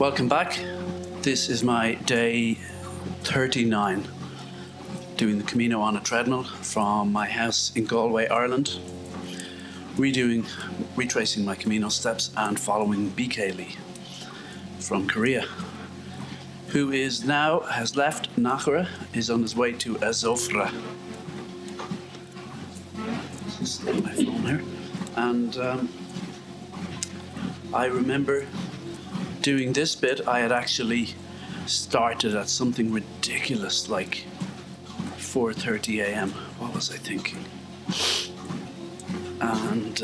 Welcome back. This is my day 39 doing the Camino on a treadmill from my house in Galway, Ireland. Retracing my Camino steps and following BK Lee from Korea, who has left Nájera, is on his way to Azofra. This is my phone here. And I remember doing this bit. I had actually started at something ridiculous like 4:30 a.m. What was I thinking? And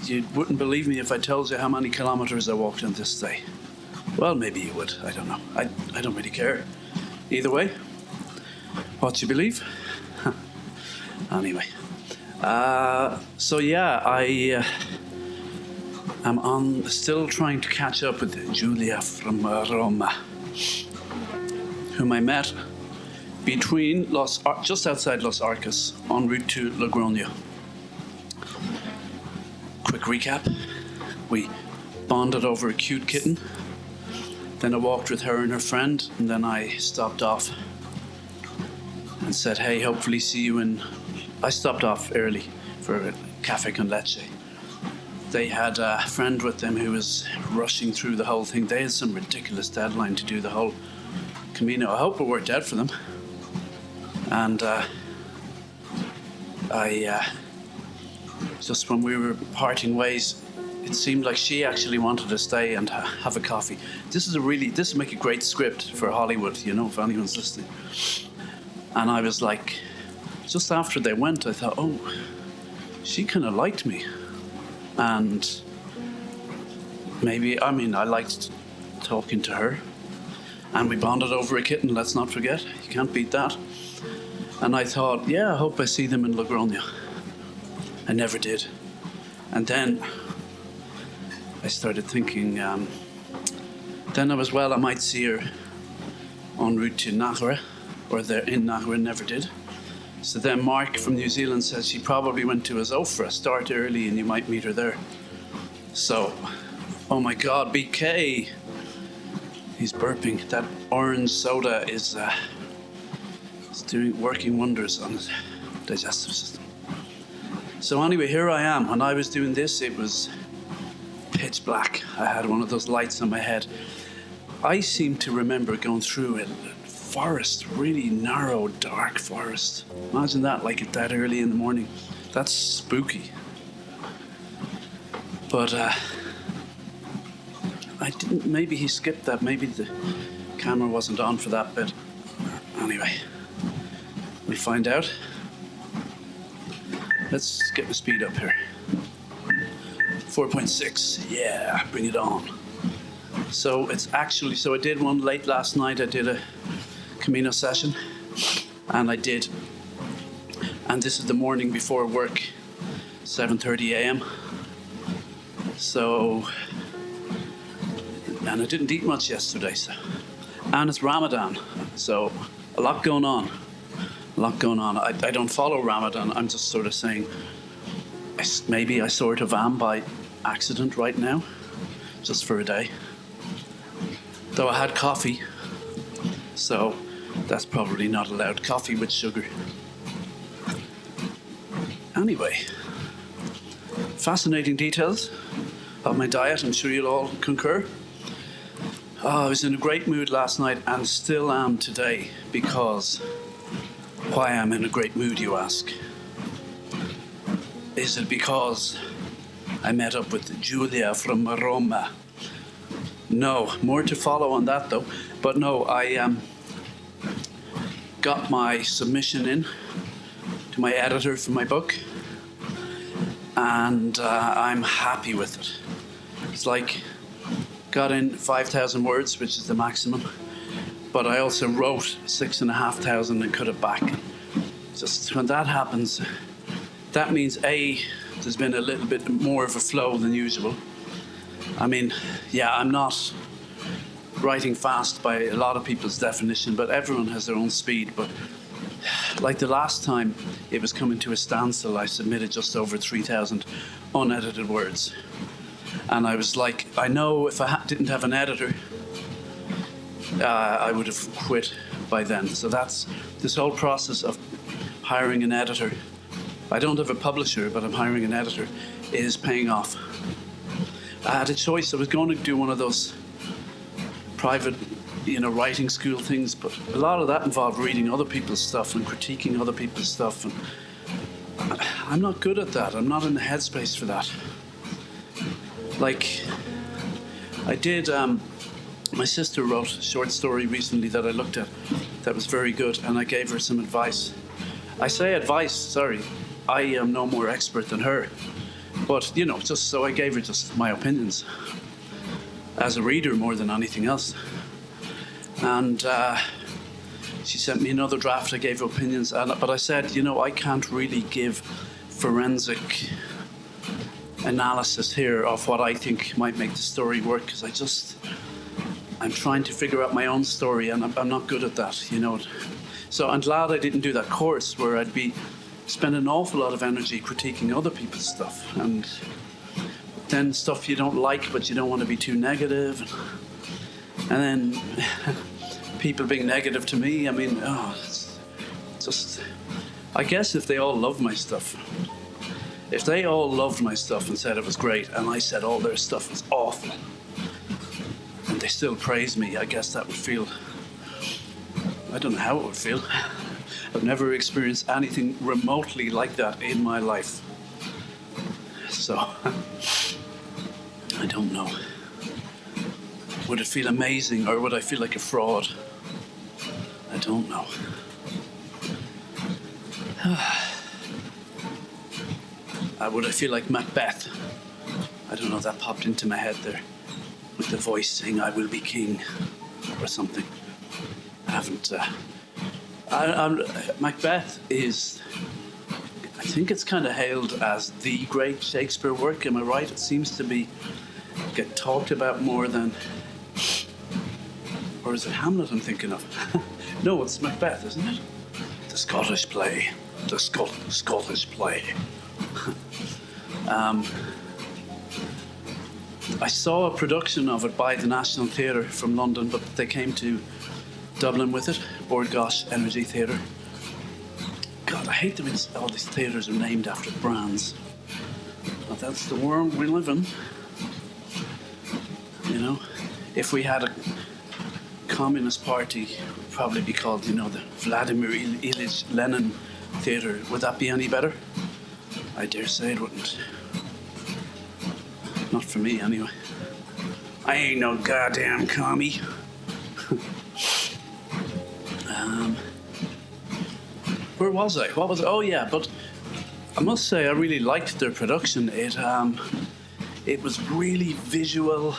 you wouldn't believe me if I told you how many kilometers I walked on this day. Well, maybe you would. I don't know. I don't really care. Either way, what you believe. Anyway. I am still trying to catch up with Julia from Roma, whom I met between just outside Los Arcas en route to Logroño. Quick recap: we bonded over a cute kitten. Then I walked with her and her friend, and then I stopped off and said, "Hey, hopefully see you in." I stopped off early for a cafe con leche. They had a friend with them who was rushing through the whole thing. They had some ridiculous deadline to do the whole Camino. I hope it worked out for them. And just when we were parting ways, it seemed like she actually wanted to stay and have a coffee. This would make a great script for Hollywood, if anyone's listening. And I was like, just after they went, I thought, oh, she kind of liked me. And I liked talking to her. And we bonded over a kitten, let's not forget. You can't beat that. And I thought, yeah, I hope I see them in Logroño. I never did. And then I started thinking, then I might see her en route to Nájera, or they're in Nájera, never did. So then Mark from New Zealand says she probably went to Azofra, start early and you might meet her there. So, oh my God, BK, he's burping. That orange soda is working wonders on his digestive system. So anyway, here I am. When I was doing this, it was pitch black. I had one of those lights on my head. I seem to remember going through a forest, really narrow, dark forest. Imagine that, like at that early in the morning. That's spooky. But maybe he skipped that. Maybe the camera wasn't on for that bit. Anyway, we'll find out. Let's get the speed up here. 4.6, yeah, bring it on. So I did one late last night. I did a Camino session, and this is the morning before work, 7:30 a.m. So, and I didn't eat much yesterday, and it's Ramadan, so a lot going on. I don't follow Ramadan. I'm just sort of saying, maybe I sort of am by accident right now, just for a day. Though I had coffee, so that's probably not allowed. Coffee with sugar. Anyway, fascinating details of my diet. I'm sure you'll all concur. I was in a great mood last night and still am today, because why I'm in a great mood, you ask? Is it because I met up with Julia from Roma? No, more to follow on that though. But no, I got my submission in to my editor for my book, and I'm happy with it. It's like, got in 5,000 words, which is the maximum, but I also wrote 6,500 and cut it back. Just when that happens, that means there's been a little bit more of a flow than usual. I'm not writing fast by a lot of people's definition, but everyone has their own speed. But like the last time it was coming to a standstill, I submitted just over 3,000 unedited words. And I was like, I know if I didn't have an editor, I would have quit by then. So that's this whole process of hiring an editor. I don't have a publisher, but I'm hiring an editor, is paying off. I had a choice. I was going to do one of those private, writing school things, but a lot of that involved reading other people's stuff and critiquing other people's stuff. And I'm not good at that. I'm not in the headspace for that. Like, I did, my sister wrote a short story recently that I looked at that was very good, and I gave her some advice. I say advice, sorry. I am no more expert than her. But, just so I gave her just my opinions as a reader more than anything else. And she sent me another draft. I gave her opinions. But I said, I can't really give forensic analysis here of what I think might make the story work, because I'm trying to figure out my own story, and I'm not good at that, So I'm glad I didn't do that course where I'd be spending an awful lot of energy critiquing other people's stuff, and then stuff you don't like but you don't want to be too negative, and then people being negative to me. I mean, it's just, I guess if they all loved my stuff, if they all loved my stuff and said it was great, and I said all their stuff was awful, and they still praise me, I guess that would feel, I don't know how it would feel. I've never experienced anything remotely like that in my life. So, I don't know. Would it feel amazing, or would I feel like a fraud? I don't know. Would I feel like Macbeth? I don't know, that popped into my head there, with the voice saying, "I will be king," or something. I haven't... Macbeth is, I think it's kind of hailed as the great Shakespeare work, am I right? It seems to get talked about more than, or is it Hamlet I'm thinking of? No, it's Macbeth, isn't it? The Scottish play. The Scottish play. I saw a production of it by the National Theatre from London, but they came to Dublin with it, Bord Gáis Energy Theatre. God, I hate that all these theatres are named after brands. But that's the world we live in. If we had a communist party, it would probably be called, the Vladimir Ilyich Lenin Theatre. Would that be any better? I dare say it wouldn't. Not for me, anyway. I ain't no goddamn commie. Where was I? What was it? Oh yeah, but I must say I really liked their production. It was really visual.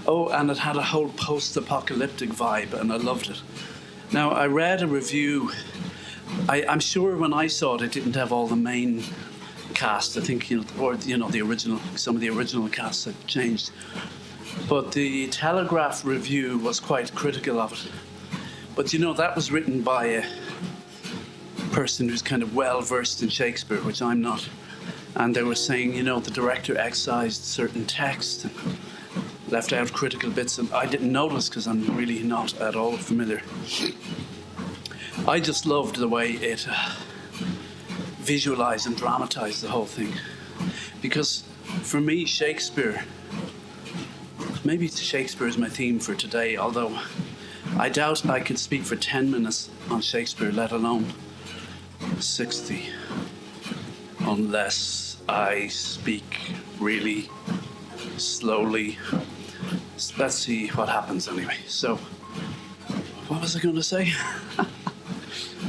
Oh, and it had a whole post-apocalyptic vibe, and I loved it. Now, I read a review. I'm sure when I saw it, it didn't have all the main cast. I think, the original, some of the original cast had changed. But the Telegraph review was quite critical of it. But, that was written by a person who's kind of well-versed in Shakespeare, which I'm not. And they were saying, the director excised certain text and left out critical bits, and I didn't notice because I'm really not at all familiar. I just loved the way it visualized and dramatized the whole thing. Because for me, maybe Shakespeare is my theme for today, although I doubt I could speak for 10 minutes on Shakespeare, let alone 60, unless I speak really slowly. Let's see what happens anyway. So, what was I going to say?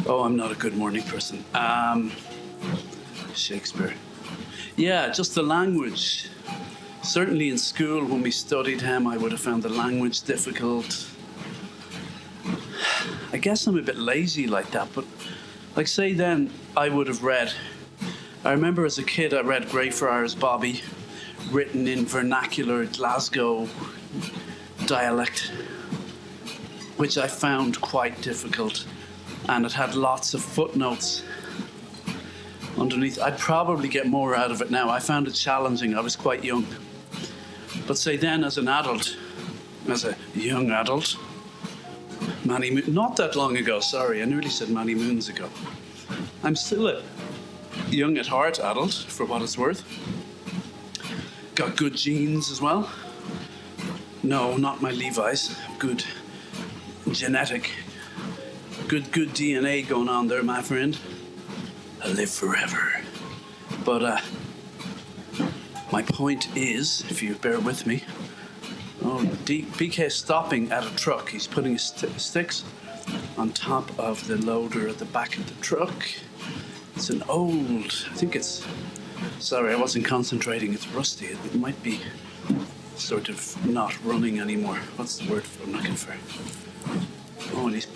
Oh, I'm not a good morning person. Shakespeare. Yeah, just the language. Certainly in school when we studied him, I would have found the language difficult. I guess I'm a bit lazy like that, but like say then I would have read, I remember as a kid I read Greyfriars Bobby, written in vernacular Glasgow dialect, which I found quite difficult, and it had lots of footnotes underneath. I'd probably get more out of it now. I found it challenging. I was quite young. But say then as an adult, as a young adult, not that long ago, sorry, I nearly said many moons ago. I'm still a young at heart adult, for what it's worth. Got good genes as well. No, not my Levi's. Good genetic, good DNA going on there, my friend. I live forever. But my point is, if you bear with me, BK is stopping at a truck. He's putting his sticks on top of the loader at the back of the truck. It's an old, I think it's, sorry, I wasn't concentrating. It's rusty. It might be sort of not running anymore. What's the word I'm looking for? Oh, and he's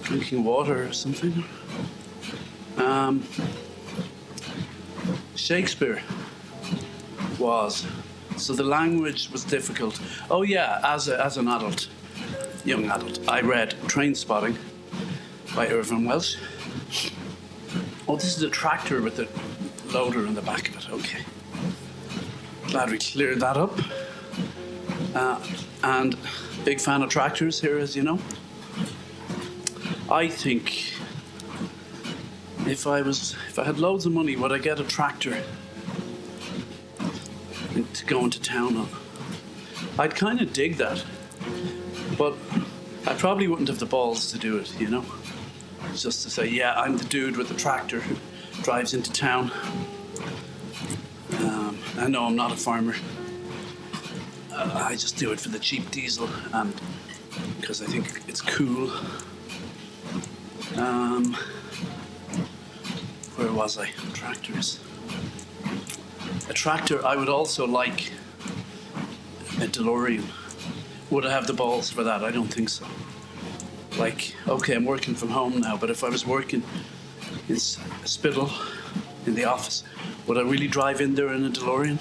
drinking water or something. Shakespeare was. So the language was difficult. Oh yeah, as an adult, young adult, I read Trainspotting by Irvine Welsh. Oh, this is a tractor with the loader in the back of it. Okay. Glad we cleared that up. And big fan of tractors here, as you know. I think if I had loads of money, would I get a tractor to go into town on? I'd kind of dig that, but I probably wouldn't have the balls to do it, you know? Just to say, yeah, I'm the dude with the tractor who drives into town. I know I'm not a farmer. I just do it for the cheap diesel and because I think it's cool. Where was I? Tractors. A tractor, I would also like a DeLorean. Would I have the balls for that? I don't think so. Like, okay, I'm working from home now, but if I was working in Spittle, in the office, would I really drive in there in a DeLorean?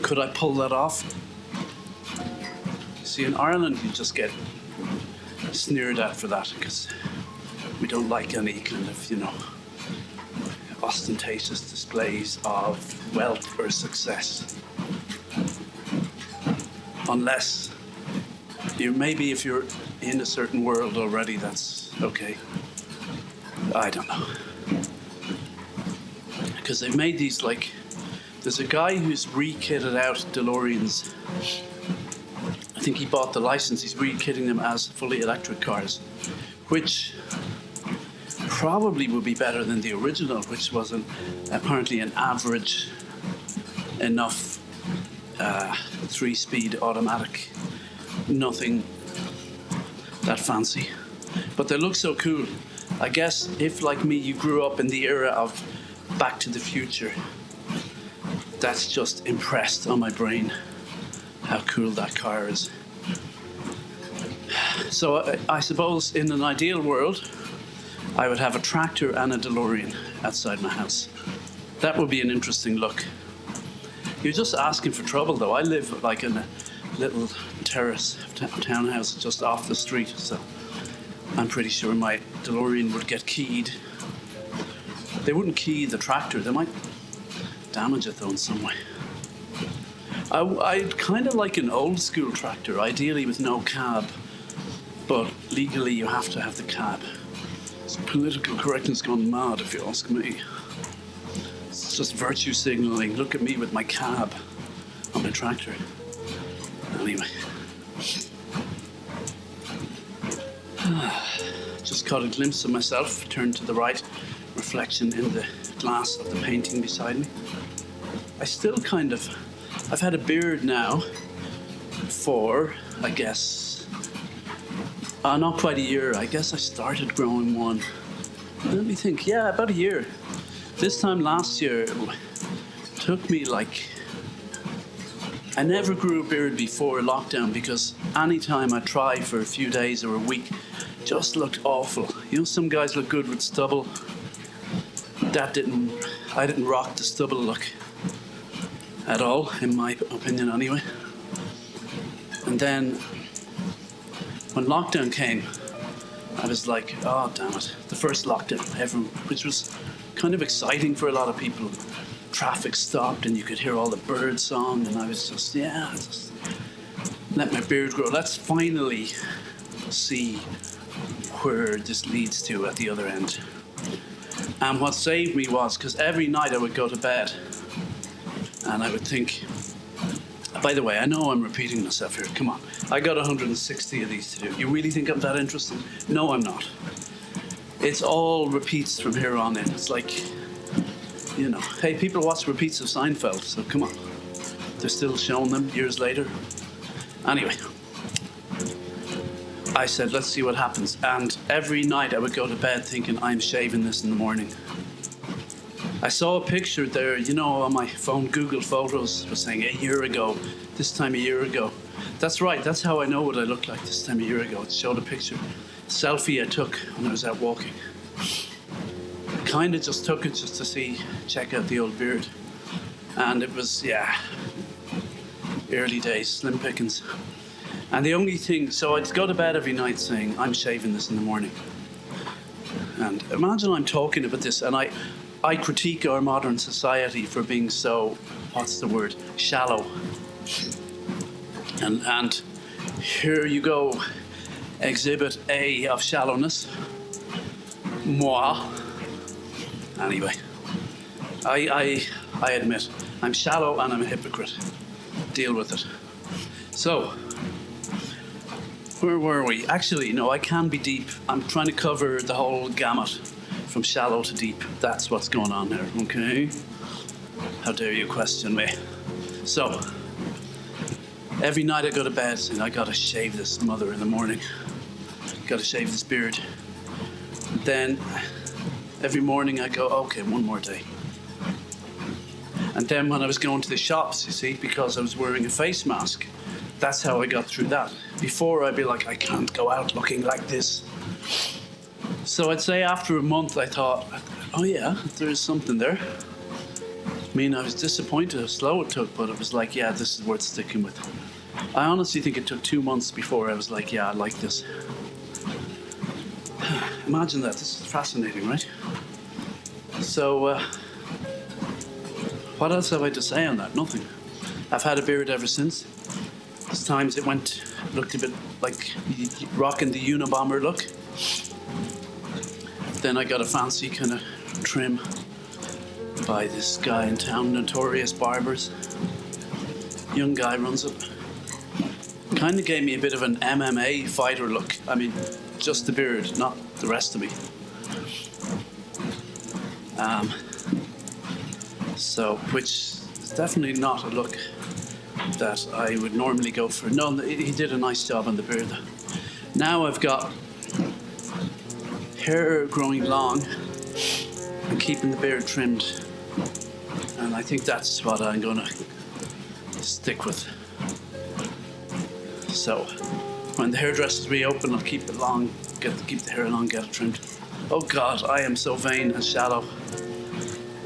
Could I pull that off? See, in Ireland, you just get sneered at for that because we don't like any kind of, you know, ostentatious displays of wealth or success. Unless maybe if you're in a certain world already, that's okay. I don't know. Because they've made these, like, there's a guy who's re-kitted out DeLoreans. I think he bought the license. He's re-kitting them as fully electric cars, which probably would be better than the original, which was apparently an average enough 3-speed automatic. Nothing that fancy. But they look so cool. I guess if, like me, you grew up in the era of Back to the Future, that's just impressed on my brain how cool that car is. So I suppose in an ideal world, I would have a tractor and a DeLorean outside my house. That would be an interesting look. You're just asking for trouble, though. I live like in a little terrace townhouse just off the street, so I'm pretty sure my DeLorean would get keyed. They wouldn't key the tractor. They might damage it, though, in some way. I'd kind of like an old school tractor, ideally with no cab, but legally you have to have the cab. It's political correctness gone mad, if you ask me. It's just virtue signaling. Look at me with my cab on my tractor. Anyway. Just caught a glimpse of myself, turned to the right, reflection in the glass of the painting beside me. I still I've had a beard now for, I guess, not quite a year. I guess I started growing one. Let me think, yeah, about a year. This time last year, it took me I never grew a beard before lockdown because anytime I tried for a few days or a week, just looked awful. You know, some guys look good with stubble. I didn't rock the stubble look at all, in my opinion anyway. And then when lockdown came, I was like, oh damn it, the first lockdown ever, which was kind of exciting for a lot of people. traffic stopped and you could hear all the bird song, and I was just let my beard grow. Let's finally see where this leads to at the other end. And what saved me was, because every night I would go to bed and I would think, by the way, I know I'm repeating myself here. Come on. I got 160 of these to do. You really think I'm that interesting? No, I'm not. It's all repeats from here on in. It's like, hey, people watch repeats of Seinfeld, so come on. They're still showing them years later. Anyway, I said, let's see what happens. And every night I would go to bed thinking, I'm shaving this in the morning. I saw a picture there, on my phone, Google Photos was saying a year ago, this time a year ago. That's right, that's how I know what I looked like this time a year ago. It showed a picture, selfie I took when I was out walking. Kind of just took it just to check out the old beard. And it was, early days, slim pickings. And the only thing, so I'd go to bed every night saying, I'm shaving this in the morning. And imagine I'm talking about this, and I critique our modern society for being so, shallow. And here you go, exhibit A of shallowness. Moi. Anyway, I admit, I'm shallow and I'm a hypocrite. Deal with it. So, where were we? Actually, no, I can be deep. I'm trying to cover the whole gamut from shallow to deep. That's what's going on there, okay? How dare you question me? So, every night I go to bed saying, I gotta shave this mother in the morning. Gotta shave this beard. Then, every morning I go, okay, one more day. And then when I was going to the shops, you see, because I was wearing a face mask, that's how I got through that. Before I'd be like, I can't go out looking like this. So I'd say after a month I thought, oh yeah, there's something there. I mean, I was disappointed how slow it took, but it was like, yeah, this is worth sticking with. I honestly think it took 2 months before I was like, yeah, I like this. Imagine that, this is fascinating, right? So, what else have I to say on that? Nothing. I've had a beard ever since. There's times it looked a bit like rocking the Unabomber look. Then I got a fancy kind of trim by this guy in town, Notorious Barbers. Young guy runs it. Kind of gave me a bit of an MMA fighter look. I mean, just the beard, not the rest of me. Which is definitely not a look that I would normally go for. No, he did a nice job on the beard. Now I've got hair growing long and keeping the beard trimmed. And I think that's what I'm gonna stick with. So when the hairdressers reopen, I'll keep it long, keep the hair long, get it trimmed. Oh God, I am so vain and shallow.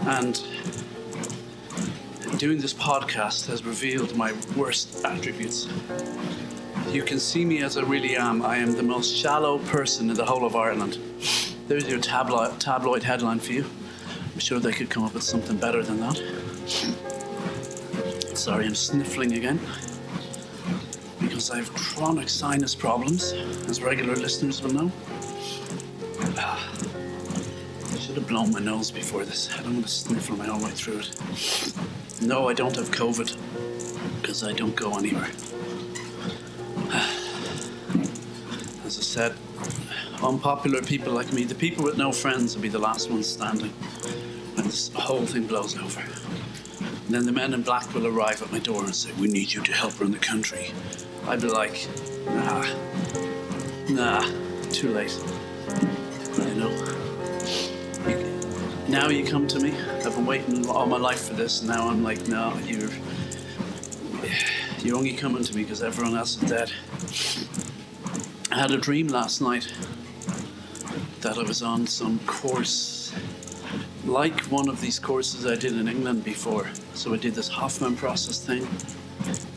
And doing this podcast has revealed my worst attributes. You can see me as I really am. I am the most shallow person in the whole of Ireland. There's your tabloid headline for you. I'm sure they could come up with something better than that. Sorry, I'm sniffling again. Because I have chronic sinus problems, as regular listeners will know. I should have blown my nose before this. I don't want to sniffle my own way through it. No, I don't have COVID, because I don't go anywhere. As I said, unpopular people like me, the people with no friends will be the last ones standing when this whole thing blows over. And then the men in black will arrive at my door and say, we need you to help run the country. I'd be like, nah, too late. You know? Now you come to me. I've been waiting all my life for this. Now I'm like, no, you're only coming to me because everyone else is dead. I had a dream last night that I was on some course, like one of these courses I did in England before. So I did this Hoffman process thing,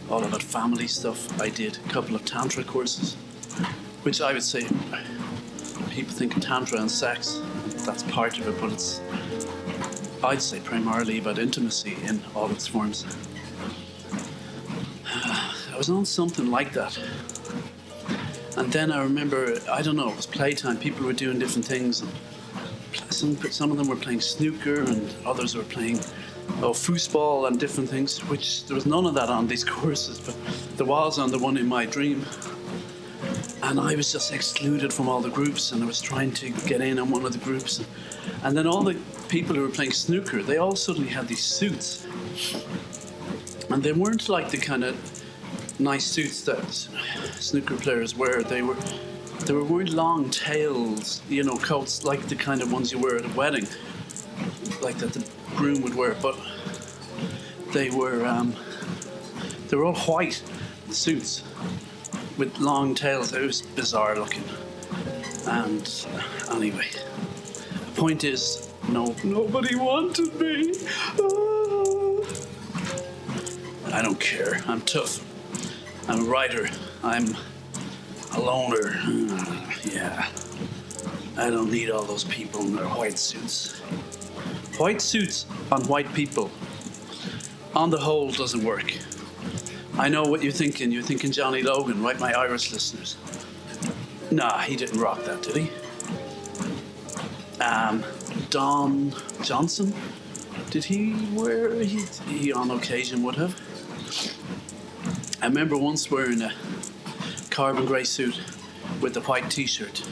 all about family stuff. I did a couple of Tantra courses, which I would say people think of Tantra and sex. That's part of it, but I'd say primarily about intimacy in all its forms. I was on something like that. And then I remember, I don't know, it was playtime. People were doing different things. And some of them were playing snooker and others were playing foosball and different things, which there was none of that on these courses, but there was on the one in my dream. And I was just excluded from all the groups, and I was trying to get in on one of the groups. And then all the people who were playing snooker, they all suddenly had these suits. And they weren't like the kind of nice suits that snooker players wear. They were wearing long tails, coats like the kind of ones you wear at a wedding, like that the groom would wear. But they were all white suits with long tails. It was bizarre looking. And anyway, the point is, nobody wanted me. I don't care. I'm tough. I'm a writer. I'm a loner. Yeah. I don't need all those people in their white suits. White suits on white people, on the whole, doesn't work. I know what you're thinking. You're thinking Johnny Logan, right, my Irish listeners? Nah, he didn't rock that, did he? Don Johnson? Did he wear? He on occasion would have. I remember once wearing a carbon grey suit with a white t-shirt.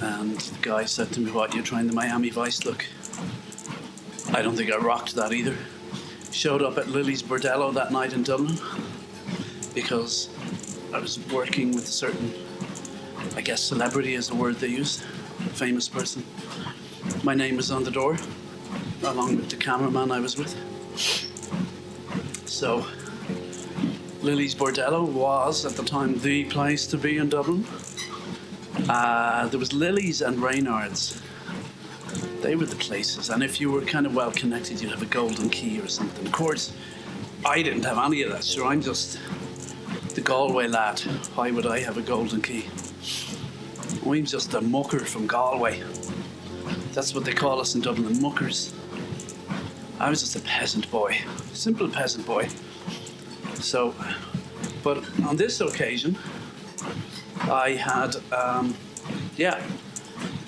And the guy said to me, "What, you're trying the Miami Vice look?" I don't think I rocked that either. Showed up at Lily's Bordello that night in Dublin because I was working with a certain, I guess celebrity is the word they use, famous person. My name was on the door, along with the cameraman I was with. So, Lily's Bordello was, at the time, the place to be in Dublin. There was Lily's and Reynard's. They were the places, and if you were kind of well connected, you'd have a golden key or something. Of course, I didn't have any of that. Sure, I'm just the Galway lad. Why would I have a golden key? I'm just a mucker from Galway. That's what they call us in Dublin, the muckers. I was just a peasant boy, simple peasant boy. So, but on this occasion, I had,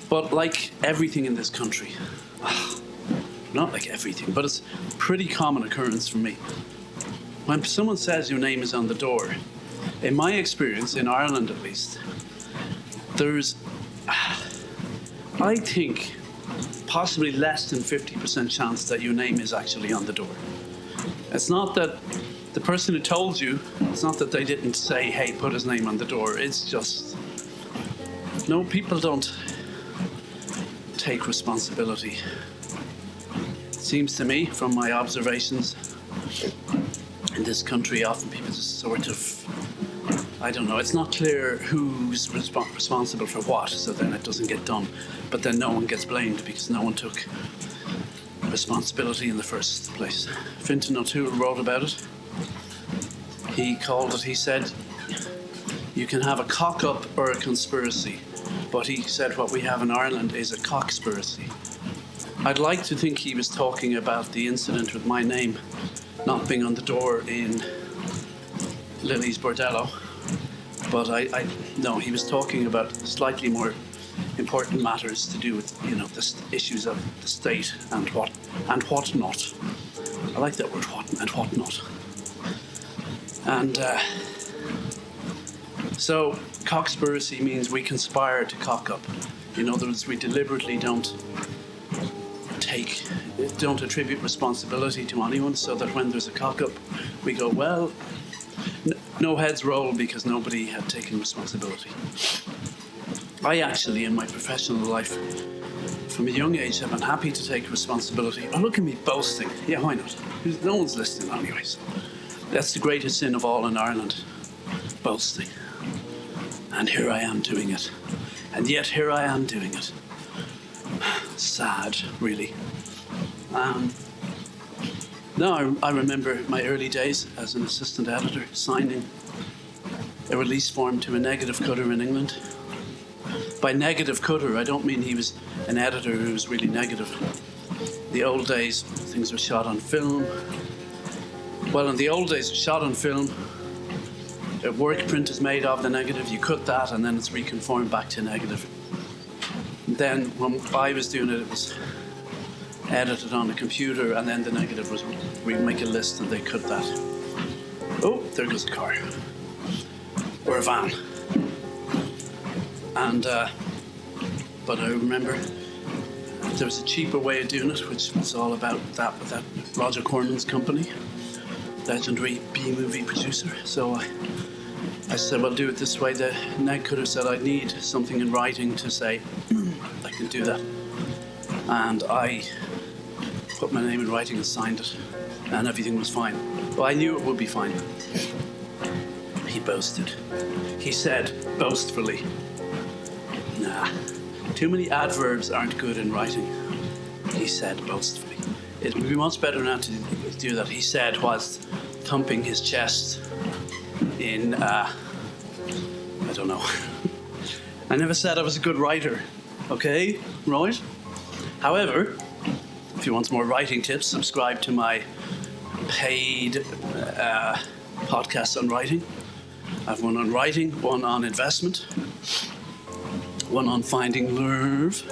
but like everything in this country, not like everything, but it's a pretty common occurrence for me. When someone says your name is on the door, in my experience, in Ireland at least, there's, I think, possibly less than 50% chance that your name is actually on the door. It's not that the person who told you, it's not that they didn't say, "Hey, put his name on the door." It's just, no, people don't take responsibility. It seems to me, from my observations in this country, often people just sort of, I don't know, it's not clear who's responsible for what, so then it doesn't get done. But then no one gets blamed because no one took responsibility in the first place. Fintan O'Toole wrote about it. He said, you can have a cock-up or a conspiracy, but he said what we have in Ireland is a cockspiracy. I'd like to think he was talking about the incident with my name not being on the door in Lily's Bordello, but no, he was talking about slightly more important matters to do with, the issues of the state and what not. I like that word, what and what not. And so cockspiracy means we conspire to cock up. In other words, we deliberately don't attribute responsibility to anyone, so that when there's a cock up, we go, well, no heads roll because nobody had taken responsibility. I actually, in my professional life, from a young age, have been happy to take responsibility. Oh, look at me boasting. Yeah, why not? No one's listening anyway. So that's the greatest sin of all in Ireland, boasting. And here I am doing it. And yet here I am doing it. Sad, really. No, I remember my early days as an assistant editor signing a release form to a negative cutter in England. By negative cutter, I don't mean he was an editor who was really negative. the old days, things were shot on film. Well, in the old days, shot on film, a work print is made of the negative, you cut that, and then it's reconformed back to negative. Then, when I was doing it, it was edited on the computer, and then the negative was, we'd make a list and they cut that. Oh, there goes a car. Or a van. And, but I remember there was a cheaper way of doing it, which was all about that, with that Roger Corman's company, legendary B-movie producer. So I said, well, do it this way. The neg cutter said I'd need something in writing to say, I can do that. And I put my name in writing and signed it, and everything was fine. Well, I knew it would be fine. He boasted. He said boastfully, nah, too many adverbs aren't good in writing. He said boastfully. It would be much better not to do that, he said, whilst thumping his chest in, I don't know. I never said I was a good writer, okay, right? However, if you want some more writing tips, subscribe to my paid podcast on writing. I've one on writing, one on investment, one on finding love,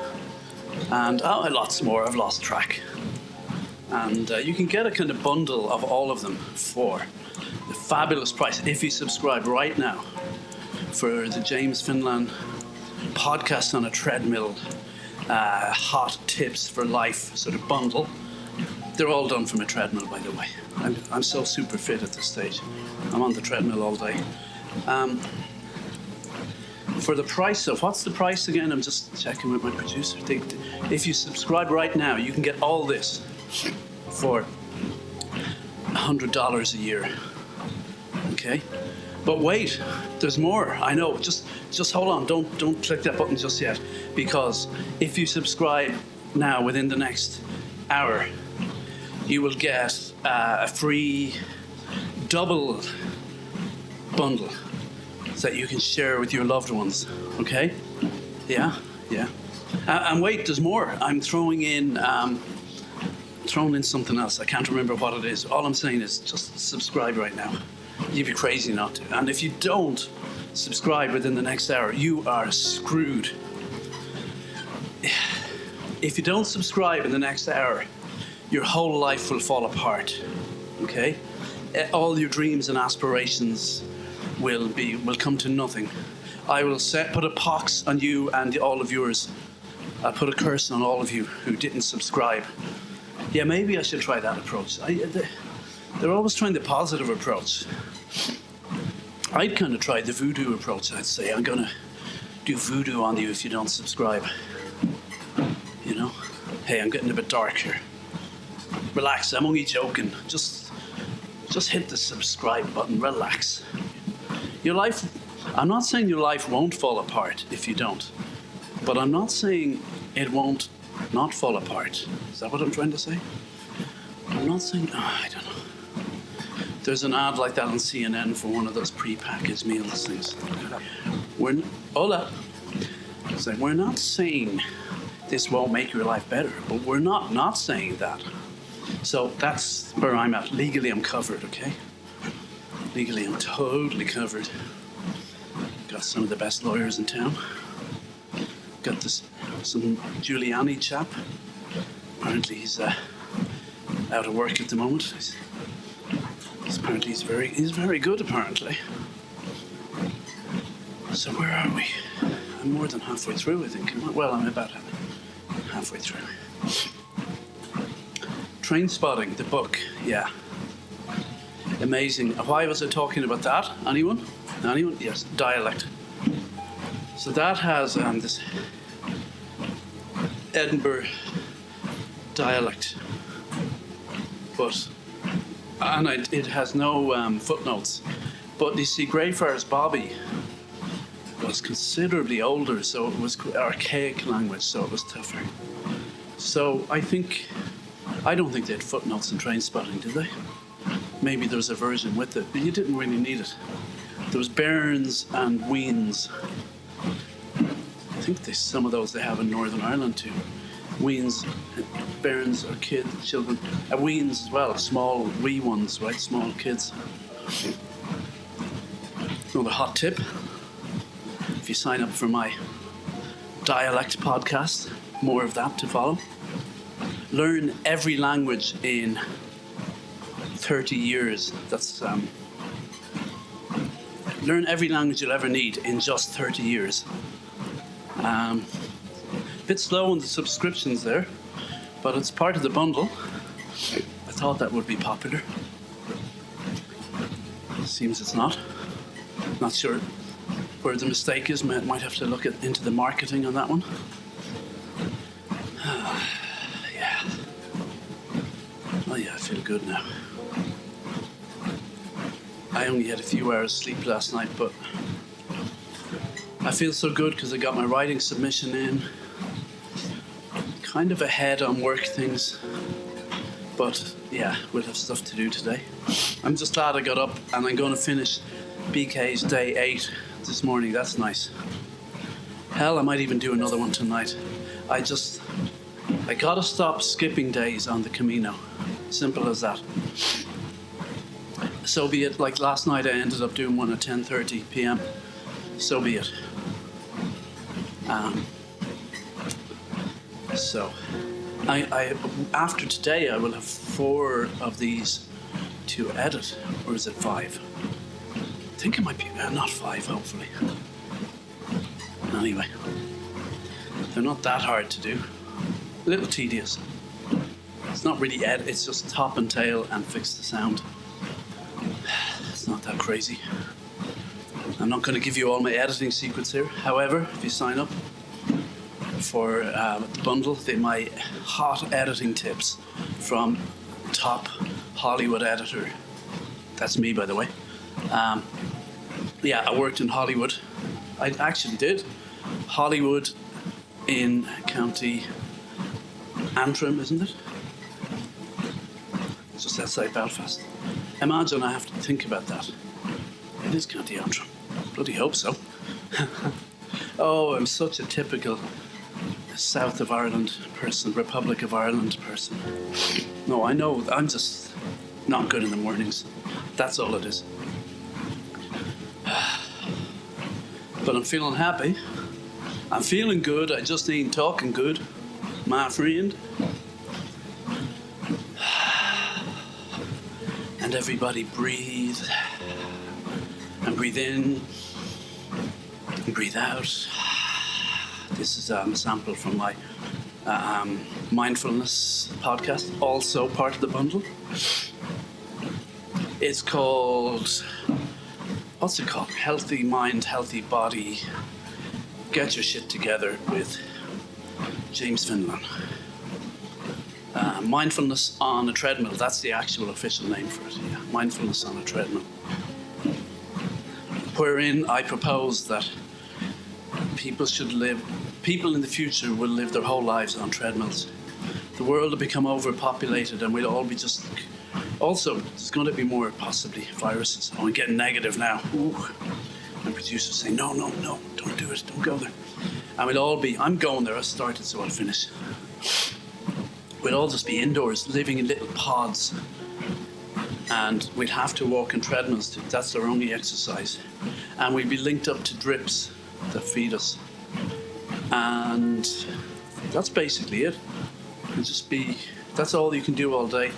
and lots more. I've lost track. And you can get a kind of bundle of all of them for a fabulous price if you subscribe right now for the James Finlan podcast on a treadmill, hot tips for life sort of bundle. They're all done from a treadmill, by the way. I'm so super fit at this stage. I'm on the treadmill all day. For the price of, what's the price again? I'm just checking with my producer. If you subscribe right now, you can get all this for $100 a year. Okay? But wait, there's more. I know. Just hold on. Don't click that button just yet, because if you subscribe now within the next hour, you will get a free double bundle that you can share with your loved ones. Okay? Yeah. And wait, there's more. I'm throwing in something else. I can't remember what it is. All I'm saying is just subscribe right now. You'd be crazy not to. And if you don't subscribe within the next hour, you are screwed. If you don't subscribe in the next hour, your whole life will fall apart. Okay? All your dreams and aspirations will come to nothing. I will put a pox on you and all of yours. I'll put a curse on all of you who didn't subscribe. Yeah, maybe I should try that approach. They're always trying the positive approach. I'd kind of try the voodoo approach. I'd say, I'm going to do voodoo on you if you don't subscribe. You know? Hey, I'm getting a bit dark here. Relax, I'm only joking. Just hit the subscribe button, relax. Your life, I'm not saying your life won't fall apart if you don't, but I'm not saying it won't not fall apart. Is that what I'm trying to say? I'm not saying, I don't know. There's an ad like that on CNN for one of those pre-packaged meals things. Hola. It's like, we're not saying this won't make your life better, but we're not saying that. So that's where I'm at. Legally, I'm covered, okay? Legally, I'm totally covered. Got some of the best lawyers in town. Got some Giuliani chap. Apparently, he's out of work at the moment. He's very good, apparently. So where are we? I'm more than halfway through, I think. Well, I'm about halfway through. Train Spotting, the book, yeah. Amazing. Why was I talking about that? Anyone? Yes, dialect. So that has this Edinburgh dialect, it has no footnotes. But you see, Greyfriars Bobby was considerably older, so it was archaic language, so it was tougher. So I don't think they had footnotes in Train Spotting, did they? Maybe there was a version with it, but you didn't really need it. There was bairns and weans. I think some of those they have in Northern Ireland too. Weans, bairns or children, weans as well, small wee ones, right? Small kids. Another hot tip: if you sign up for my dialect podcast, more of that to follow. Learn every language in 30 years. That's learn every language you'll ever need in just 30 years. Bit slow on the subscriptions there, but it's part of the bundle. I thought that would be popular. Seems it's not. Not sure where the mistake is. Might have to look into the marketing on that one. Yeah. Oh yeah, I feel good now. I only had a few hours sleep last night, but I feel so good because I got my writing submission in. Kind of ahead on work things, but yeah, we'll have stuff to do today. I'm just glad I got up, and I'm going to finish BK's day 8 this morning. That's nice. Hell, I might even do another one tonight. I gotta stop skipping days on the Camino. Simple as that. So be it. Like last night I ended up doing one at 10:30 p.m. So be it. So I after today I will have 4 of these to edit. Or is it 5? I think it might be not 5, hopefully. Anyway, they're not that hard to do. A little tedious. It's not really edit, it's just top and tail and fix the sound. It's not that crazy. I'm not going to give you all my editing secrets here. However, if you sign up for the bundle, my hot editing tips from top Hollywood editor. That's me, by the way. Yeah, I worked in Hollywood. I actually did. Hollywood in County Antrim, isn't it? It's just outside Belfast. Imagine I have to think about that. It is County Antrim. Bloody hope so. Oh, I'm such a typical South of Ireland person, Republic of Ireland person. No, I know, I'm just not good in the mornings. That's all it is. But I'm feeling happy. I'm feeling good. I just ain't talking good, my friend. And everybody breathe. And breathe in. And breathe out. This is a sample from my mindfulness podcast, also part of the bundle. It's called, what's it called? Healthy Mind, Healthy Body. Get your shit together with James Finlan. Mindfulness on a Treadmill. That's the actual official name for it. Yeah. Mindfulness on a Treadmill. Wherein I propose that people in the future will live their whole lives on treadmills. The world will become overpopulated and we'll all be just... Also, there's going to be more, possibly, viruses. Oh, I'm getting negative now. Ooh. My producer's saying, no, don't do it, don't go there. And we'll all be... I'm going there, I started, so I'll finish. We'll all just be indoors, living in little pods. And we'd have to walk on treadmills. That's our only exercise. And we'd be linked up to drips that feed us. And that's basically it. It'll just be... That's all you can do all day.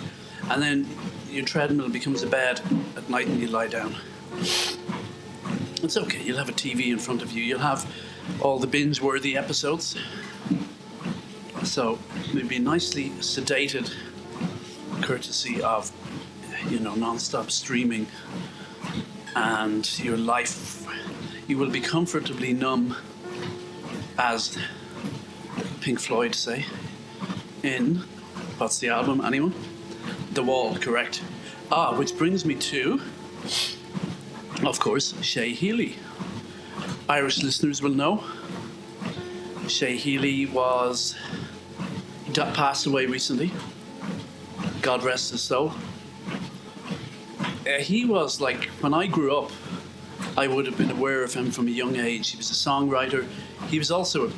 And then your treadmill becomes a bed at night and you lie down. It's okay, you'll have a TV in front of you. You'll have all the binge-worthy episodes. So you'll be nicely sedated, courtesy of, non-stop streaming. And your life, you will be comfortably numb, as Pink Floyd say, in, what's the album, anyone? The Wall, correct. Which brings me to, of course, Shay Healy. Irish listeners will know. Shay Healy passed away recently. God rest his soul. He was like, when I grew up, I would have been aware of him from a young age. He was a songwriter. He was also an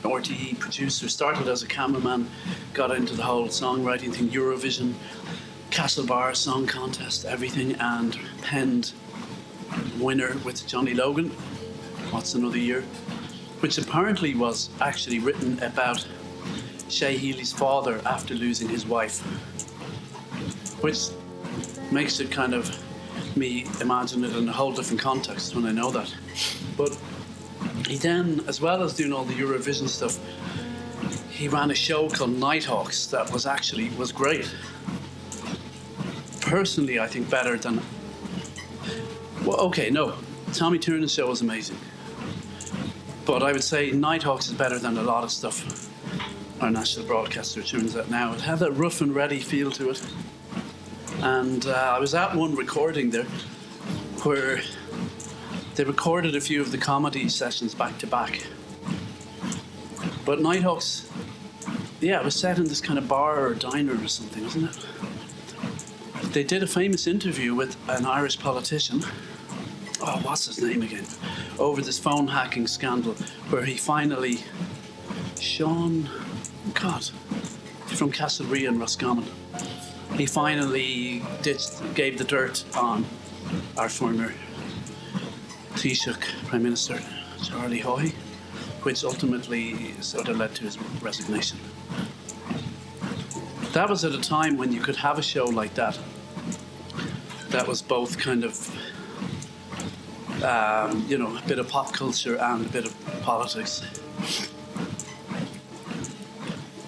RTE producer, started as a cameraman, got into the whole songwriting thing, Eurovision, Castlebar Song Contest, everything, and penned winner with Johnny Logan, What's Another Year, which apparently was actually written about Shay Healy's father after losing his wife, which makes it kind of me imagine it in a whole different context when I know that. But he then, as well as doing all the Eurovision stuff, he ran a show called Nighthawks that was great. Personally, I think better than... Well, okay, no. Tommy Tiernan's show was amazing. But I would say Nighthawks is better than a lot of stuff our national broadcaster tunes out now. It had a rough and ready feel to it. And I was at one recording there where they recorded a few of the comedy sessions back to back. But Nighthawks, yeah, it was set in this kind of bar or diner or something, wasn't it? They did a famous interview with an Irish politician. Oh, what's his name again? Over this phone hacking scandal where he finally... Sean... God. From Castlerea and Roscommon. He finally gave the dirt on our former Taoiseach Prime Minister, Charlie Haughey, which ultimately sort of led to his resignation. That was at a time when you could have a show like that that was both kind of, a bit of pop culture and a bit of politics.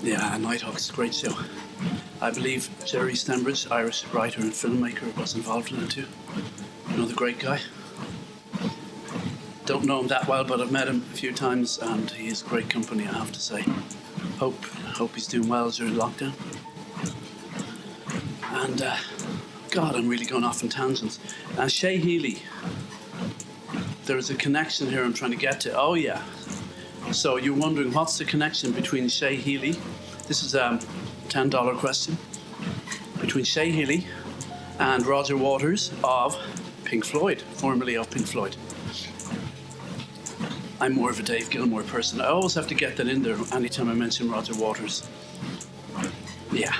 Yeah, Nighthawks is a great show. I believe Jerry Stembridge, Irish writer and filmmaker, was involved in it too. Another great guy. Don't know him that well, but I've met him a few times and he is great company, I have to say. Hope he's doing well during lockdown. And God, I'm really going off on tangents. And Shay Healy, there's a connection here I'm trying to get to. Oh yeah. So you're wondering what's the connection between Shay Healy? This is a $10 question. Between Shay Healy and Roger Waters of Pink Floyd, formerly of Pink Floyd. I'm more of a Dave Gilmour person. I always have to get that in there anytime I mention Roger Waters. Yeah.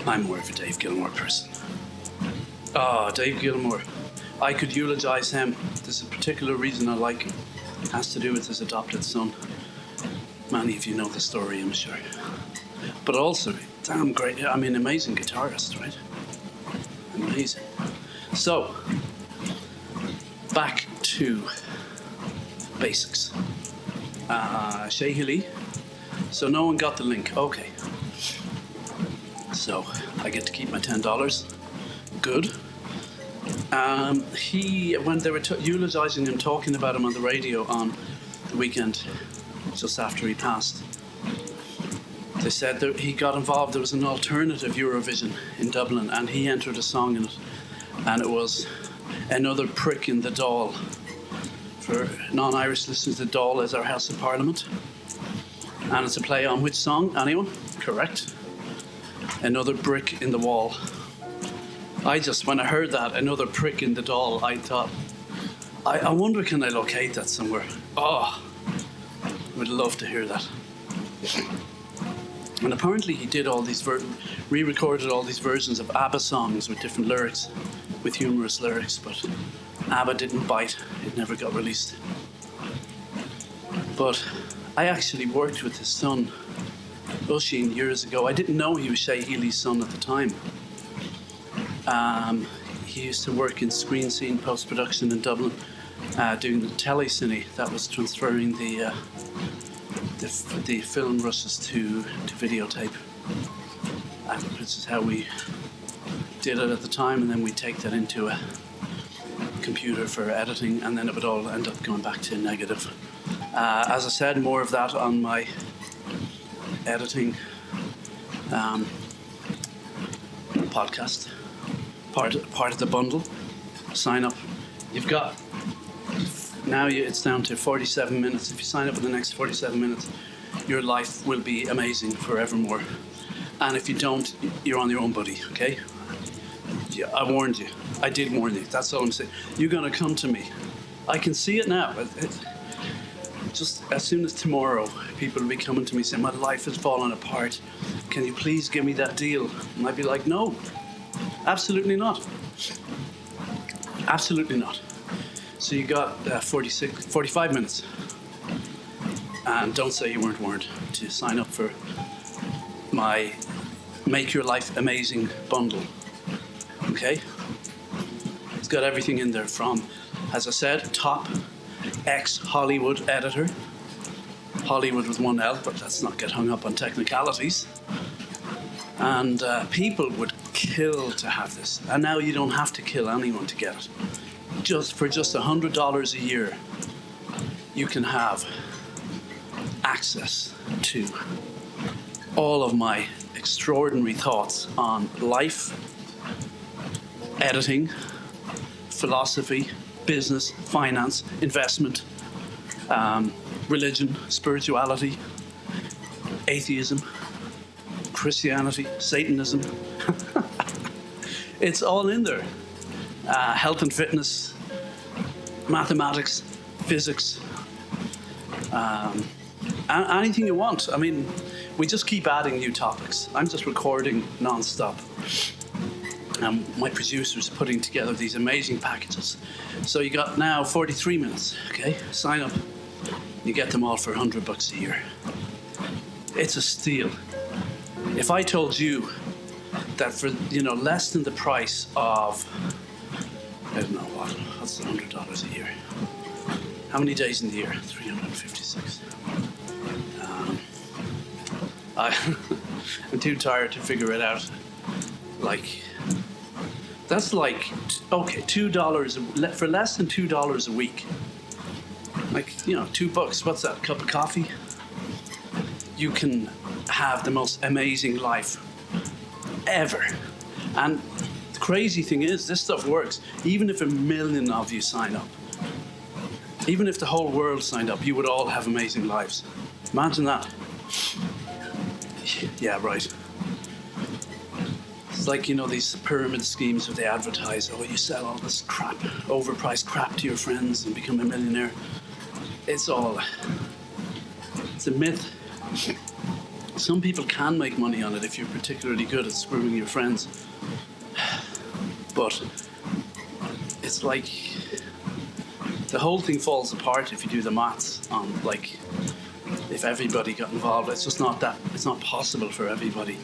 I'm more of a Dave Gilmour person. Oh, Dave Gilmour. I could eulogize him. There's a particular reason I like him. It has to do with his adopted son. Many of you know the story, I'm sure. But also, damn great, amazing guitarist, right? Amazing. So, back to basics. Shay Healy. So no one got the link. Okay. So I get to keep my $10. Good. When they were eulogizing him, talking about him on the radio on the weekend, just after he passed, they said that he got involved. There was an alternative Eurovision in Dublin, and he entered a song in it, and it was Another Prick in the Dáil. For non-Irish listeners, the Dáil is our House of Parliament, and it's a play on which song? Anyone? Correct. Another Brick in the Wall. When I heard that, Another Prick in the Dáil, I thought, I wonder, can I locate that somewhere? Oh, I would love to hear that. And apparently he did all these, re-recorded all these versions of ABBA songs with different lyrics, with humorous lyrics, but ABBA didn't bite. It never got released. But I actually worked with his son, Oisin, years ago. I didn't know he was Shay Healy's son at the time. He used to work in screen scene post-production in Dublin, doing the telecine that was transferring the film rushes to videotape. This is how we did it at the time, and then we take that into a computer for editing, and then it would all end up going back to negative. As I said, more of that on my editing podcast, part of the bundle. Sign up. You've got now. It's down to 47 minutes. If you sign up for the next 47 minutes, your life will be amazing forevermore. And if you don't, you're on your own, buddy. Okay? Yeah, I warned you. I did warn you. That's all I'm saying. You're gonna come to me. I can see it now. just as soon as tomorrow, people will be coming to me saying, my life is falling apart. Can you please give me that deal? And I'd be like, no, absolutely not. Absolutely not. So you got 45 minutes. And don't say you weren't warned to sign up for my Make Your Life Amazing bundle. Okay? It's got everything in there from, as I said, top ex-Hollywood editor. Hollywood with one L, but let's not get hung up on technicalities. And people would kill to have this. And now you don't have to kill anyone to get it. For just $100 a year, you can have access to all of my extraordinary thoughts on life, editing, philosophy, business, finance, investment, religion, spirituality, atheism, Christianity, Satanism. It's all in there. Health and fitness, mathematics, physics, anything you want. I mean, we just keep adding new topics. I'm just recording non-stop. My producer's putting together these amazing packages. So you got now 43 minutes, okay? Sign up. You get them all for $100 a year. It's a steal. If I told you that for, less than the price of, I don't know what's $100 a year? How many days in the year? 356. I'm too tired to figure it out. That's okay, $2 for less than $2 a week. $2. What's that? A cup of coffee? You can have the most amazing life ever. And the crazy thing is, this stuff works. Even if 1 million of you sign up, even if the whole world signed up, you would all have amazing lives. Imagine that. Yeah, right. It's like, these pyramid schemes where they advertise, you sell all this crap, overpriced crap to your friends and become a millionaire. It's a myth. Some people can make money on it if you're particularly good at screwing your friends. But it's like the whole thing falls apart if you do the maths on if everybody got involved. It's not possible for everybody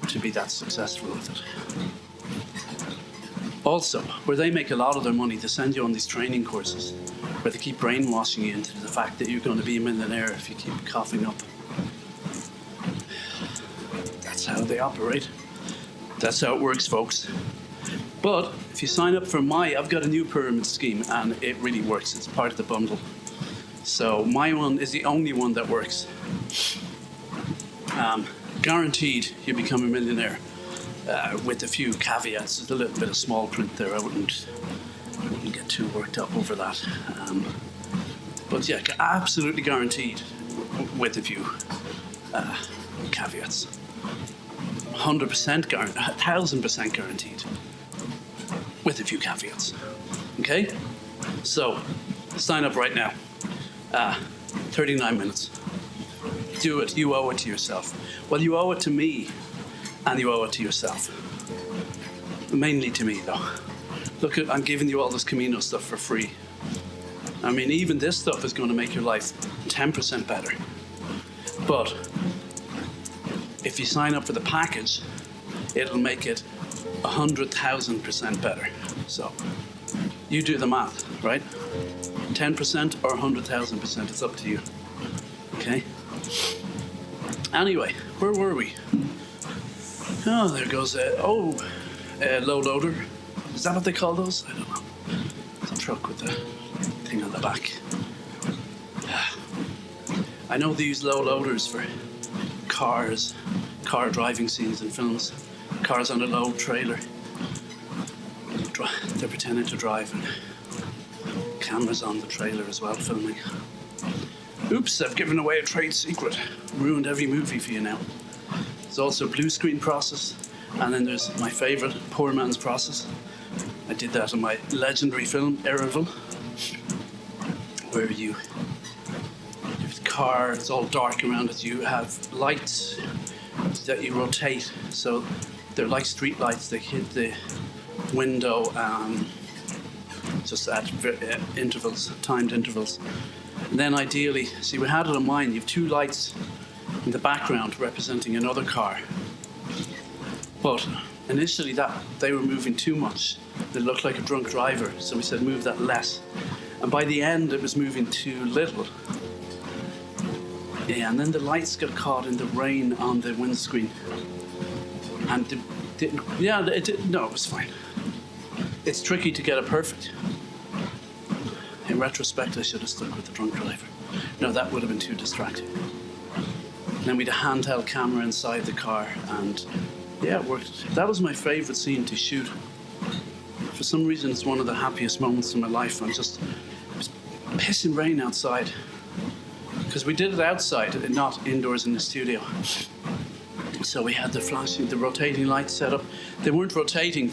to be that successful with it. Also, where they make a lot of their money, they send you on these training courses where they keep brainwashing you into the fact that you're going to be a millionaire if you keep coughing up. That's how they operate. That's how it works, folks. But if you sign up for I've got a new pyramid scheme and it really works. It's part of the bundle. So my one is the only one that works. Guaranteed you become a millionaire with a few caveats. There's a little bit of small print there. I wouldn't get too worked up over that. But yeah, absolutely guaranteed with a few caveats. 100% guaranteed, 1,000% guaranteed with a few caveats. Okay? So sign up right now. 39 minutes. Do it. You owe it to yourself. Well, you owe it to me, and you owe it to yourself. Mainly to me, though. Look, I'm giving you all this Camino stuff for free. I mean, even this stuff is going to make your life 10% better. But if you sign up for the package, it'll make it 100,000% better. So you do the math, right? 10% or 100,000%, it's up to you. Okay? Anyway, where were we? Oh, there goes low loader. Is that what they call those? I don't know. It's a truck with the thing on the back. I know they use low loaders for car driving scenes in films. Cars on a low trailer. They're pretending to drive and cameras on the trailer as well, filming. Oops, I've given away a trade secret. Ruined every movie for you now. There's also a blue screen process, and then there's my favorite, poor man's process. I did that in my legendary film, Ereville, where you car, it's all dark around it. You have lights that you rotate, so they're like street lights. They hit the window just at intervals, timed intervals. And then ideally, see, we had it in mind, you have two lights in the background representing another car. But initially they were moving too much. They looked like a drunk driver, so we said move that less. And by the end it was moving too little. Yeah, and then the lights got caught in the rain on the windscreen. And it was fine. It's tricky to get it perfect. In retrospect, I should have stuck with the drunk driver. No, that would have been too distracting. Then we had a handheld camera inside the car, and yeah, it worked. That was my favourite scene to shoot. For some reason, it's one of the happiest moments in my life. It was pissing rain outside, because we did it outside, not indoors in the studio. So we had the rotating lights set up. They weren't rotating,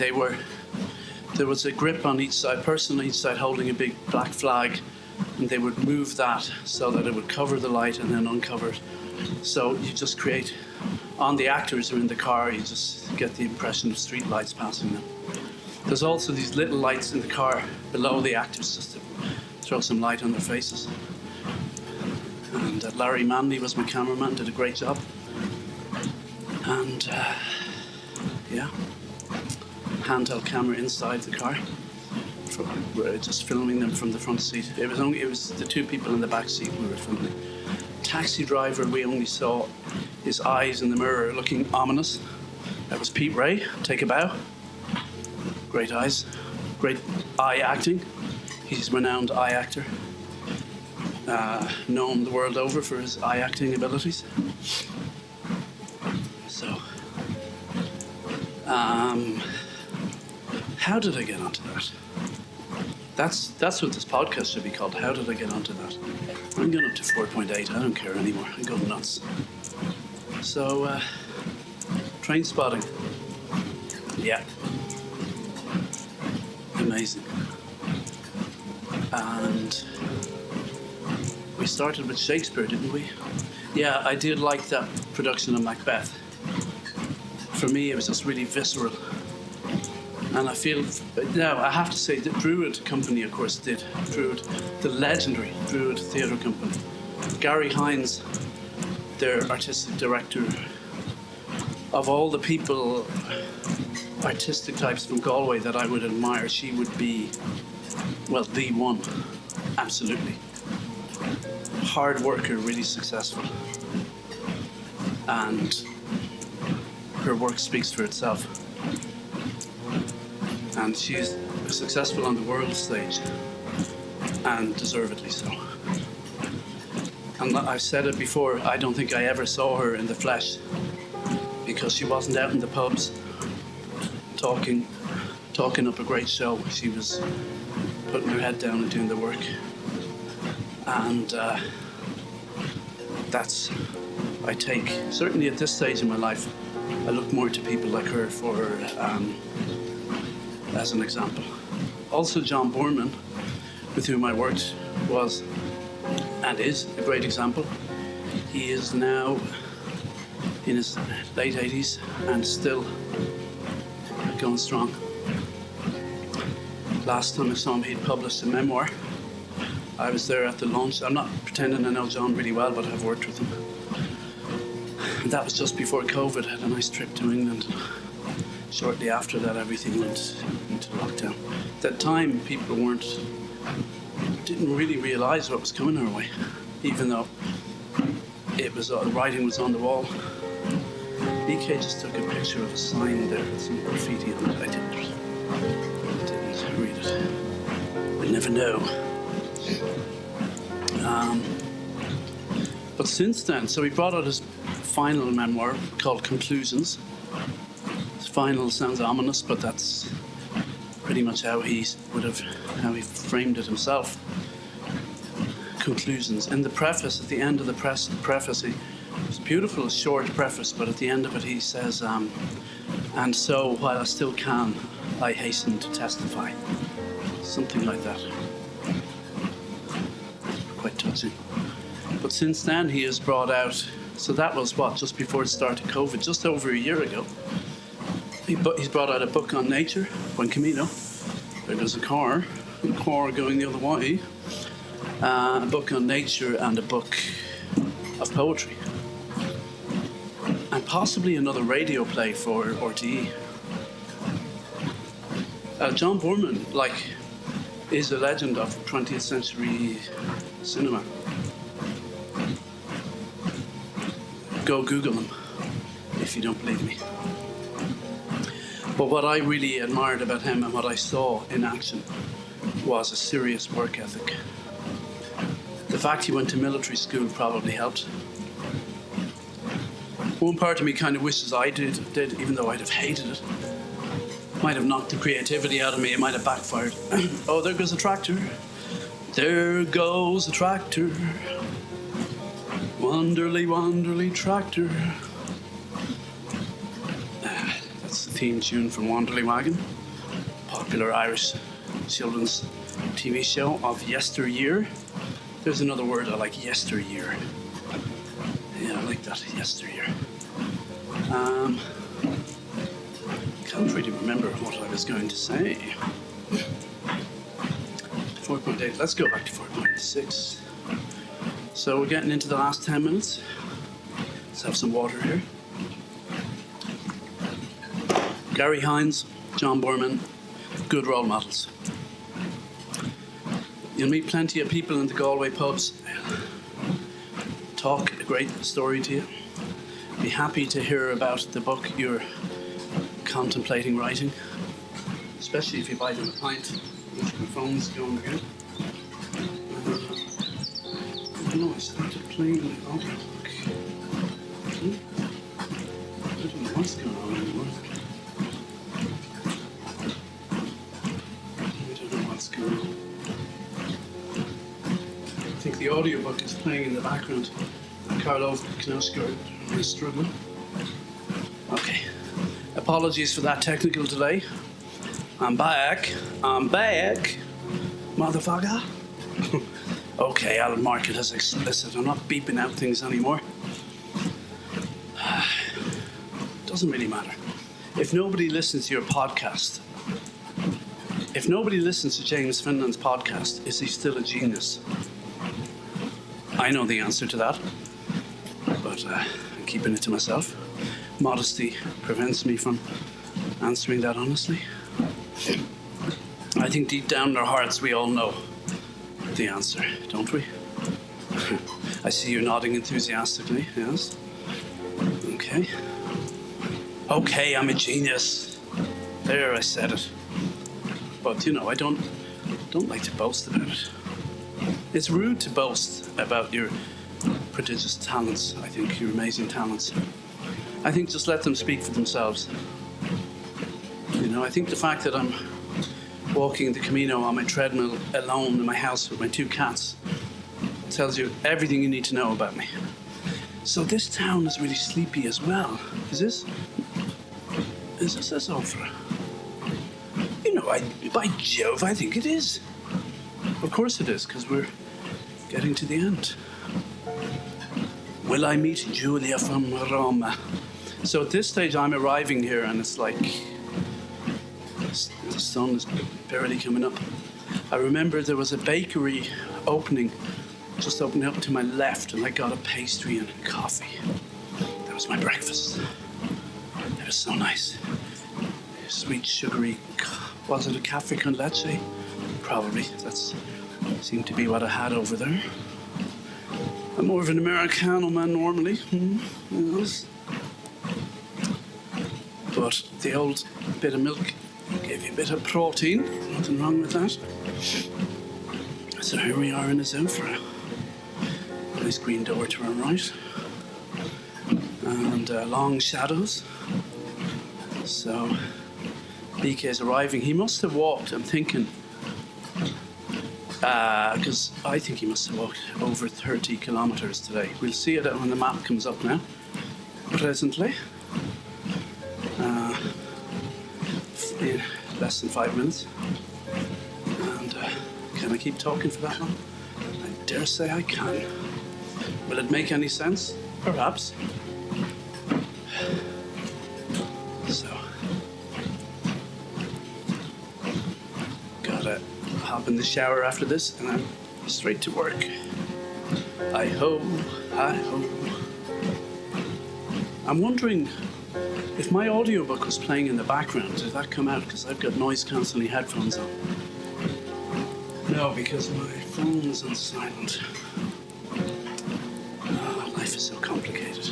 there was a grip on each side, person on each side holding a big black flag, and they would move that so that it would cover the light and then uncover it. So you just create, on the actors who are in the car, you just get the impression of street lights passing them. There's also these little lights in the car below the actors just to throw some light on their faces. And Larry Manley was my cameraman, did a great job. And yeah, handheld camera inside the car. We're just filming them from the front seat. It was the two people in the back seat we were filming. Taxi driver, we only saw his eyes in the mirror looking ominous. That was Pete Ray. Take a bow. Great eyes, great eye acting. He's a renowned eye actor, known the world over for his eye acting abilities. So, how did I get onto that? That's what this podcast should be called. How did I get onto that? I'm going up to 4.8. I don't care anymore. I'm going nuts. So, train spotting. Yeah. Amazing. And we started with Shakespeare, didn't we? Yeah, I did like that production of Macbeth. For me, it was just really visceral. And I feel, now I have to say, the Druid Company, of course, did. Druid, the legendary Druid Theatre Company. Gary Hines, their artistic director, of all the people, artistic types from Galway that I would admire, she would be, well, the one, absolutely. Hard worker, really successful. And her work speaks for itself. And she's successful on the world stage, and deservedly so. And I've said it before, I don't think I ever saw her in the flesh, because she wasn't out in the pubs talking up a great show. She was putting her head down and doing the work. And that's, I take, certainly at this stage in my life, I look more to people like her for as an example. Also, John Boorman, with whom I worked, was and is a great example. He is now in his late 80s and still going strong. Last time I saw him, he'd published a memoir. I was there at the launch. I'm not pretending I know John really well, but I've worked with him. And that was just before COVID. I had a nice trip to England. Shortly after that, everything went into lockdown. At that time, people didn't really realise what was coming our way, even though it was the writing was on the wall. BK just took a picture of a sign there with some graffiti on it. I didn't read it. I never know. But since then, so he brought out his final memoir called Conclusions. Final sounds ominous, but that's pretty much how he framed it himself. Conclusions. In the preface, at the end of the preface, it's a beautiful, short preface, but at the end of it he says, and so while I still can, I hasten to testify. Something like that. Quite touching. But since then, he has brought out, so that was what, just before the start of COVID, just over a year ago. He's brought out a book on nature, Buen Camino. There goes a car going the other way. A book on nature and a book of poetry. And possibly another radio play for RTE. John Boorman, is a legend of 20th century cinema. Go Google him if you don't believe me. But what I really admired about him and what I saw in action was a serious work ethic. The fact he went to military school probably helped. One part of me kind of wishes I did, even though I'd have hated it. Might have knocked the creativity out of me, it might have backfired. Oh, there goes a tractor. There goes a tractor. Wonderly, wonderly tractor. That's the theme tune from Wanderly Wagon, popular Irish children's TV show of yesteryear. There's another word I like, yesteryear. Yeah, I like that, yesteryear. Can't really remember what I was going to say. 4.8, let's go back to 4.6. So we're getting into the last 10 minutes. Let's have some water here. Gary Hines, John Boorman, good role models. You'll meet plenty of people in the Galway pubs. Talk a great story to you. Be happy to hear about the book you're contemplating writing, especially if you buy them a pint. My phone's going again. I don't know, I started playing the audiobook. I don't know what's going on anymore. I don't know what's going on. I think the audiobook is playing in the background. Carlo Knosco is struggling. Okay. Apologies for that technical delay. I'm back, motherfucker. Okay, I'll mark it as explicit. I'm not beeping out things anymore. Doesn't really matter. If nobody listens to your podcast, if nobody listens to James Finlan's podcast, is he still a genius? I know the answer to that, but I'm keeping it to myself. Modesty prevents me from answering that honestly. I think deep down in our hearts we all know the answer, don't we? I see you nodding enthusiastically, yes? Okay. Okay, I'm a genius. There, I said it. But, I don't like to boast about it. It's rude to boast about your prodigious talents, I think, your amazing talents. I think just let them speak for themselves. I think the fact that I'm walking the Camino on my treadmill alone in my house with my 2 cats tells you everything you need to know about me. So this town is really sleepy as well. Is this a sofa? By Jove, I think it is. Of course it is, because we're getting to the end. Will I meet Julia from Roma? So at this stage, I'm arriving here, and it's like the sun is barely coming up. I remember there was a bakery just opening up to my left, and I got a pastry and coffee. That was my breakfast. It was so nice. Sweet, sugary, was it a cafe con leche? Probably. That's seemed to be what I had over there. I'm more of an Americano man normally. Yes. But the old bit of milk gave you a bit of protein. Nothing wrong with that. So here we are in the Zofra. Nice green door to our right. And long shadows. So BK is arriving. He must have walked, I'm thinking, because I think he must have walked over 30 kilometres today. We'll see it when the map comes up now, presently. In less than 5 minutes. And can I keep talking for that long? I dare say I can. Will it make any sense? Perhaps. So, gotta hop in the shower after this and then straight to work. Hi-ho, hi-ho. I'm wondering if my audiobook was playing in the background, did that come out? Because I've got noise-cancelling headphones on. No, because my phone's on silent. Oh, life is so complicated.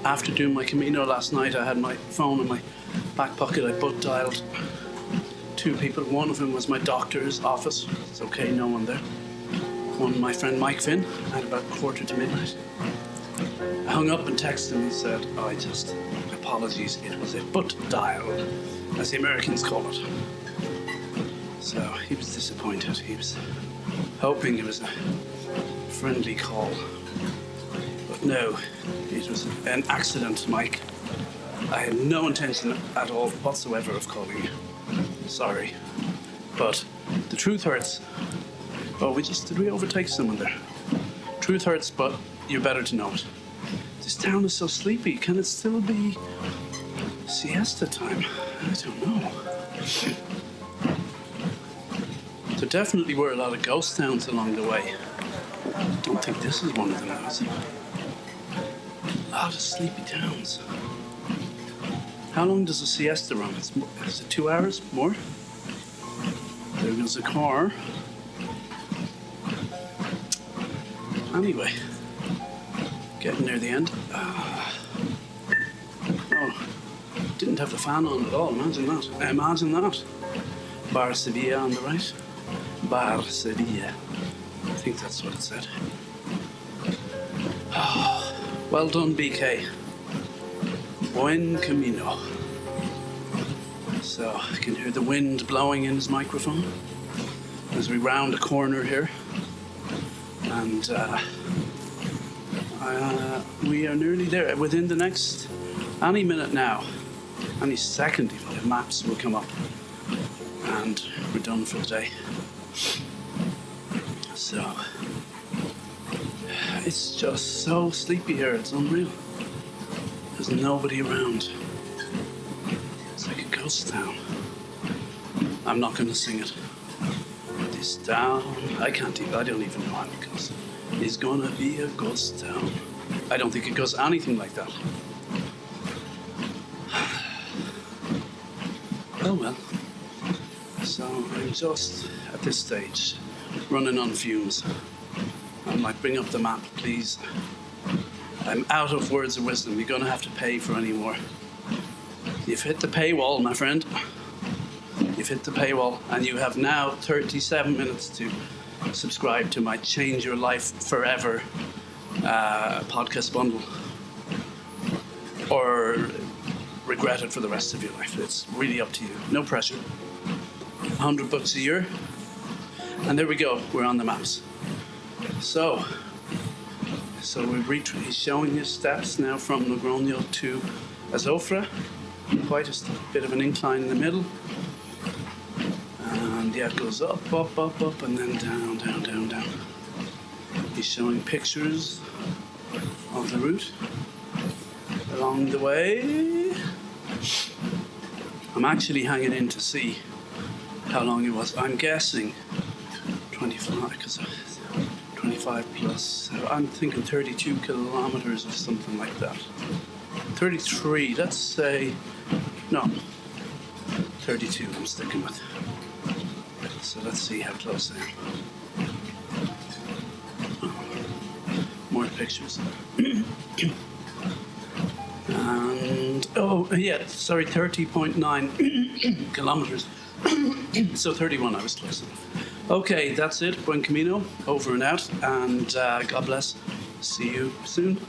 After doing my Camino last night, I had my phone in my back pocket. I butt dialed 2 people. One of them was my doctor's office. It's okay, no one there. One, my friend Mike Finn, at about midnight. I hung up and texted him and said, apologies, it was a butt dial, as the Americans call it. So he was disappointed. He was hoping it was a friendly call. But no, it was an accident, Mike. I had no intention at all whatsoever of calling you. Sorry. But the truth hurts. Oh, did we overtake someone there? Truth hurts, but you're better to know it. This town is so sleepy. Can it still be siesta time? I don't know. There definitely were a lot of ghost towns along the way. I don't think this is one of them, though, is it? A lot of sleepy towns. How long does a siesta run? Is it 2 hours? More? There goes a car. Anyway, getting near the end. Didn't have the fan on at all. Imagine that. Imagine that. Bar Sevilla on the right. Bar Sevilla. I think that's what it said. Well done, BK. Buen Camino. So I can hear the wind blowing in his microphone as we round a corner here. And we are nearly there. Within the next, any minute now, any second even, the maps will come up. And we're done for the day. So, it's just so sleepy here, it's unreal. There's nobody around. It's like a ghost town. I'm not going to sing it. This town, I don't even know how it goes. It's gonna be a ghost town. I don't think it goes anything like that. Oh well. So I'm just, at this stage, running on fumes. I'm like, bring up the map, please. I'm out of words of wisdom. You're gonna have to pay for any more. You've hit the paywall, my friend. You've hit the paywall, and you have now 37 minutes to subscribe to my Change Your Life Forever podcast bundle, or regret it for the rest of your life. It's really up to you. No pressure. $100 a year, and there we go. We're on the maps. So he's showing his steps now from Logroño to Azofra. Quite a bit of an incline in the middle. And yeah, it goes up, and then down, down, down, down. He's showing pictures of the route along the way. I'm actually hanging in to see how long it was. I'm guessing 25, because 25 plus, I'm thinking 32 kilometers or something like that. 33, let's say, no, 32 I'm sticking with. So let's see how close I am. More pictures. And, 30.9 kilometers. So 31, I was close enough. Okay, that's it. Buen Camino, over and out. And God bless. See you soon.